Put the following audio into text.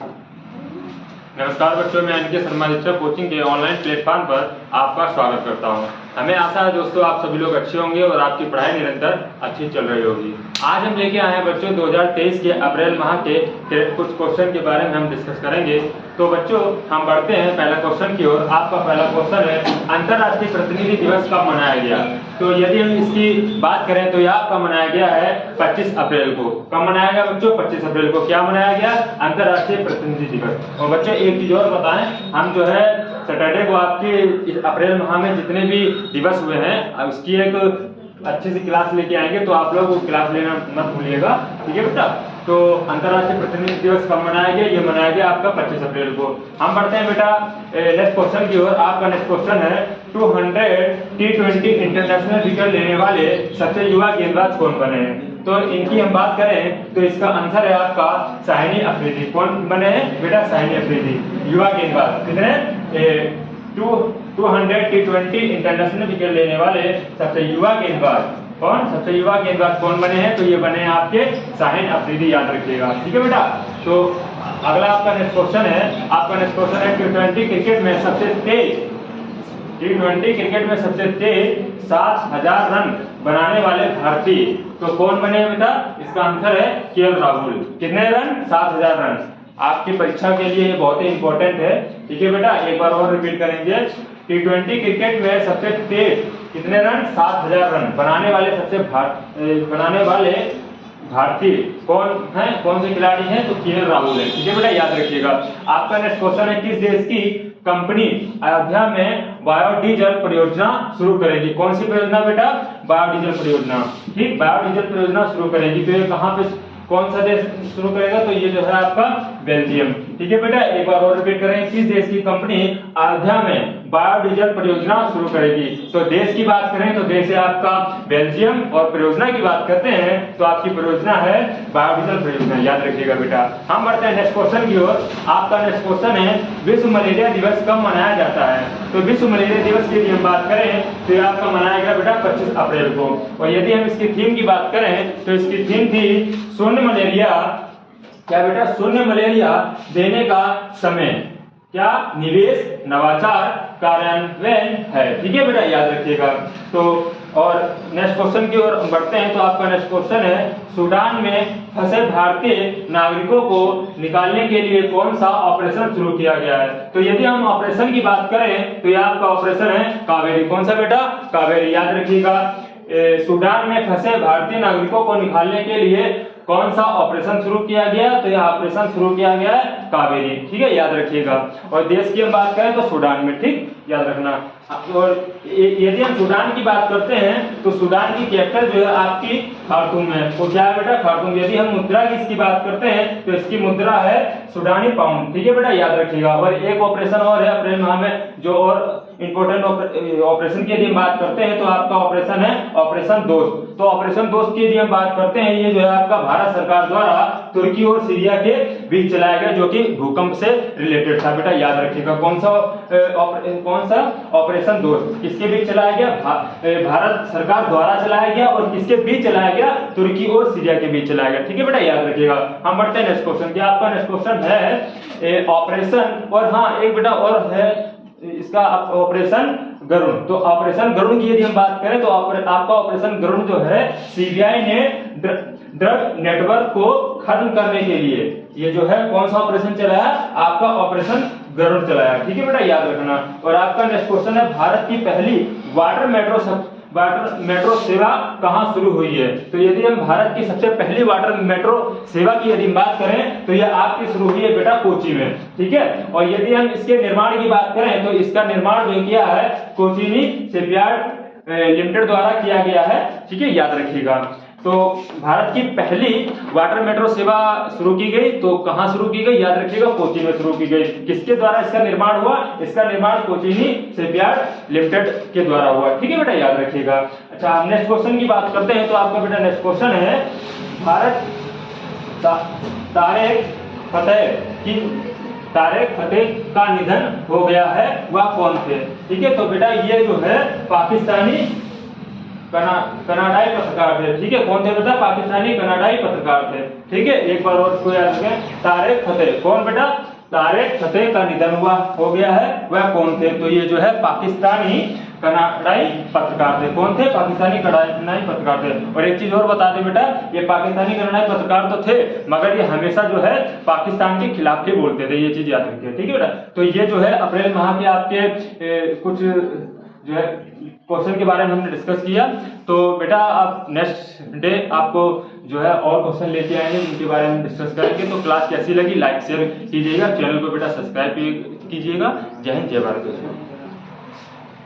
नमस्कार बच्चों, मैं एनके शर्मा शिक्षक कोचिंग के ऑनलाइन प्लेटफॉर्म पर आपका स्वागत करता हूं। हमें आशा है दोस्तों आप सभी लोग अच्छे होंगे और आपकी पढ़ाई निरंतर अच्छी चल रही होगी। आज हम लेके आए हैं बच्चों 2023 के अप्रैल माह के कुछ क्वेश्चन के बारे में हम डिस्कस करेंगे। तो बच्चों हम बढ़ते हैं पहला क्वेश्चन की ओर। आपका पहला क्वेश्चन है अंतर्राष्ट्रीय प्रतिनिधि दिवस कब मनाया गया। तो यदि हम इसकी बात करें तो यह आपका मनाया गया है 25 अप्रैल को। कब मनाया गया बच्चों? 25 अप्रैल को। क्या मनाया गया? अंतर्राष्ट्रीय प्रतिनिधि दिवस। और बच्चों एक चीज और बताएं, हम जो है सैटरडे को आपके इस अप्रैल माह में जितने भी दिवस हुए हैं उसकी एक अच्छे से क्लास लेके आएंगे, तो आप लोग वो क्लास लेना मत भूलिएगा, ठीक है बेटा। तो अंतर्राष्ट्रीय प्रतिनिधि दिवस कब मनाया गया? ये मनाया गया आपका 25 अप्रैल को। हम बढ़ते हैं बेटा नेक्स्ट क्वेश्चन की ओर। आपका नेक्स्ट क्वेश्चन है 200 T20 इंटरनेशनल विकेट लेने वाले सबसे युवा गेंदबाज कौन बने हैं। तो इनकी हम बात करें तो इसका आंसर है आपका शाहिनी अफरीदी। कौन बने हैं बेटा? शाहिनी अफरीदी युवा गेंदबाज। कितने 200 T20 इंटरनेशनल विकेट लेने वाले सबसे युवा गेंदबाज कौन? सबसे युवा गेंदबाज कौन बने हैं? तो ये बने हैं आपके शाहिन अफरीदी, याद रखिएगा, ठीक है बेटा। तो अगला आपका नेक्स्ट क्वेश्चन है। आपका नेक्स्ट क्वेश्चन है T20 क्रिकेट में सबसे तेज 7,000 रन बनाने वाले भारतीय तो कौन बने हैं बेटा? इसका आंसर है केएल राहुल। कितने रन? 7,000 रन। आपकी परीक्षा के लिए ये बहुत ही इंपॉर्टेंट है, ठीक है बेटा। एक बार और रिपीट करेंगे। T20 क्रिकेट में सबसे तेज कितने रन? 7,000 रन बनाने वाले भारतीय कौन है? कौन से खिलाड़ी हैं? तो केएल राहुल है, ठीक है बेटा, याद रखिएगा। आपका नेक्स्ट क्वेश्चन है किस देश की कंपनी अयोध्या में बायोडीजल परियोजना शुरू करेगी। कौन सी परियोजना बेटा? बायोडीजल परियोजना, ठीक, बायोडीजल परियोजना शुरू करेगी। तो ये कहाँ पे कौन सा देश शुरू करेगा? तो ये जो है आपका बेल्जियम, ठीक है बेटा। एक बार और रिपीट करें, किस देश की कंपनी अयोध्या में बायोडीजल परियोजना शुरू करेगी। तो देश की बात करें तो देश है आपका बेल्जियम, और परियोजना की बात करते हैं तो आपकी परियोजना है बायोडीजल परियोजना, याद रखिएगा बेटा। हम बढ़ते हैं नेक्स्ट क्वेश्चन की ओर। आपका नेक्स्ट क्वेश्चन है विश्व मलेरिया दिवस कब मनाया जाता है। तो विश्व मलेरिया दिवस की यदि हम बात करें तो यह आपका मनाया गया बेटा 25 अप्रैल को। और यदि हम इसकी थीम की बात करें तो इसकी थीम थी शून्य मलेरिया। क्या बेटा? शून्य मलेरिया देने का समय। क्या? निवेश, नवाचार, कार्यान्वयन है, ठीक है बेटा, याद रखिएगा। तो और नेक्स्ट क्वेश्चन की ओर बढ़ते हैं। तो आपका नेक्स्ट क्वेश्चन है सूडान में फंसे भारतीय नागरिकों को निकालने के लिए कौन सा ऑपरेशन शुरू किया गया है। तो यदि हम ऑपरेशन की बात करें तो यह आपका ऑपरेशन है कावेरी। कौन सा बेटा? कावेरी, याद रखिएगा। सूडान में फंसे भारतीय नागरिकों को निकालने के लिए कौन सा ऑपरेशन शुरू किया गया? तो यह ऑपरेशन शुरू किया गया है कावेरी, ठीक है, याद रखिएगा। और देश की हम बात करें तो सूडान में, ठीक, याद रखना। और यदि हम सूडान की बात करते हैं तो सूडान की कैपिटल जो है आपकी खार्तूम है। वो क्या है बेटा? खार्तूम। यदि हम मुद्रा की इसकी बात करते हैं तो इसकी मुद्रा है सूडानी पाउंड, ठीक है बेटा, याद रखिएगा। और एक ऑपरेशन और है अप्रैल माह में जो और इंपोर्टेंट ऑपरेशन की यदि हम बात करते हैं तो आपका ऑपरेशन है ऑपरेशन दोस्त। तो ऑपरेशन दोस्त की यदि हम बात करते हैं, ये जो है आपका भारत सरकार द्वारा तुर्की और सीरिया के बीच चलाया गया, जो कि भूकंप से रिलेटेड था बेटा, याद रखिएगा। कौन सा ऑपरेशन दोस्त किसके बीच चलाया गया? भारत सरकार द्वारा चलाया गया। और किसके बीच चलाया गया? तुर्की और सीरिया के बीच चलाया गया, ठीक है बेटा, याद रखिएगा। हम बढ़ते हैं नेक्स्ट क्वेश्चन की। आपका नेक्स्ट क्वेश्चन है ऑपरेशन, और हाँ एक बेटा और है इसका ऑपरेशन गरुड़। तो ऑपरेशन गरुड़ की यदि हम बात करें तो आपका ऑपरेशन गरुड़ जो है सीबीआई ने ड्रग नेटवर्क को खत्म करने के लिए ये जो है कौन सा ऑपरेशन चलाया? आपका ऑपरेशन गरुड़ चलाया, ठीक है बेटा, याद रखना। और आपका नेक्स्ट क्वेश्चन है भारत की पहली वाटर मेट्रो सेवा कहां शुरू हुई है। तो यदि हम भारत की सबसे पहली वाटर मेट्रो सेवा की यदि बात करें तो यह आपकी शुरू हुई है बेटा कोची में, ठीक है। और यदि हम इसके निर्माण की बात करें तो इसका निर्माण जो किया है कोचिनी शिपयार्ड लिमिटेड द्वारा किया गया है, ठीक है, याद रखिएगा। तो भारत की पहली वाटर मेट्रो सेवा शुरू की गई, तो कहां शुरू की गई? याद रखिएगा कोची में शुरू की गई। किसके द्वारा इसका निर्माण हुआ? इसका निर्माण कोचिनी शिपयार्ड लिमिटेड के द्वारा हुआ, ठीक है बेटा, याद रखिएगा। अच्छा हम नेक्स्ट क्वेश्चन की बात करते हैं। तो आपका बेटा नेक्स्ट क्वेश्चन है भारत तारिक फतेह का निधन हो गया है, वह कौन थे? ठीक है, तो बेटा ये जो है पाकिस्तानी कनाडाई पत्रकार थे। ठीक है, कौन थे बेटा? पाकिस्तानी कनाडाई पत्रकार थे। ठीक है, एक बार और इसको याद रखें, तारिक फतेह। कौन बेटा? तारिक फतेह का निधन हो गया है, वह कौन थे? तो ये जो है पाकिस्तानी कनाडाई पत्रकार थे। कौन थे? पाकिस्तानी कनाडाई पत्रकार थे। और एक चीज और बता दें बेटा, ये पाकिस्तानी कनाडाई पत्रकार तो थे, मगर ये हमेशा जो है पाकिस्तान के खिलाफ ही बोलते थे, ये चीज याद रखिए। ठीक है बेटा, तो ये जो है अप्रैल माह के आपके कुछ जो है क्वेश्चन के बारे में हमने डिस्कस किया। तो बेटा आप नेक्स्ट डे आपको जो है और क्वेश्चन लेके आएंगे जिनके बारे में डिस्कस करेंगे। तो क्लास कैसी लगी लाइक शेयर कीजिएगा, चैनल को बेटा सब्सक्राइब कीजिएगा। जय हिंद, जय भारत।